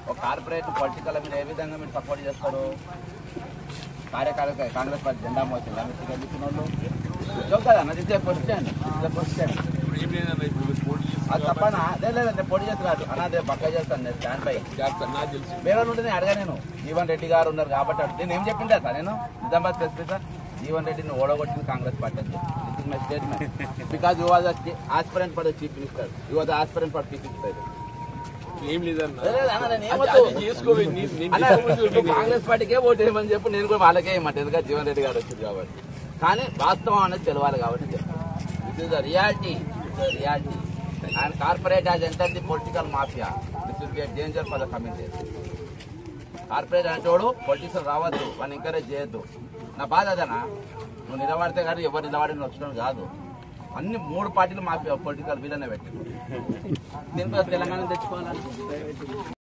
ఒక corporate political మీరు ఏ విధంగా మీరు సపోర్ట్ చేస్తారు? కార్యకారిక కాంగ్రెస్ పార్టీ జెండా మోసిందా మీరు టికెట్ ఇచ్చిన వాళ్ళు? కదా అన్నది క్వశ్చన్ అది తప్పనా? లేదంటే పోటీ చేస్తున్నాడు అన్నదే పక్క చేస్తాను నేను స్టాండ్ పై వేరే ఉంటుంది అడగా నేను. జీవన్ రెడ్డి గారు ఉన్నారు కాబట్టి నేను ఏం చెప్పిందా సార్ నేను నిజామాబాద్ స్పెసిఫిక్ జీవన్ రెడ్డిని ఓడగొట్టింది కాంగ్రెస్ పార్టీ అని చెప్పి this is my statement because you was aspirant for the chief minister, you was aspirant for PCC president. Congress పార్టీకే ఓటు వేయమని చెప్పి నేను కూడా వాళ్ళకే వేయమంటే ఎందుకంటే జీవన్ రెడ్డి గారు వచ్చింది కాబట్టి. కానీ వాస్తవం అనేది తెలవాలి కాబట్టి this is the reality. And corporate has entered the political mafia. This will be a danger for the coming days. Corporate అంటోడు పొలిటిక్స్ రావద్దు, వాళ్ళని ఎంకరేజ్ చేయొద్దు. నా బాధ అదనా, నువ్వు నిలబడితే కానీ ఎవరు నిలబడి వచ్చడం కాదు. అన్ని 3 పార్టీలు మాఫియా పొలిటికల్ వీళ్ళనే పెట్టి దీనిపై తెలంగాణ తెచ్చుకోవాలని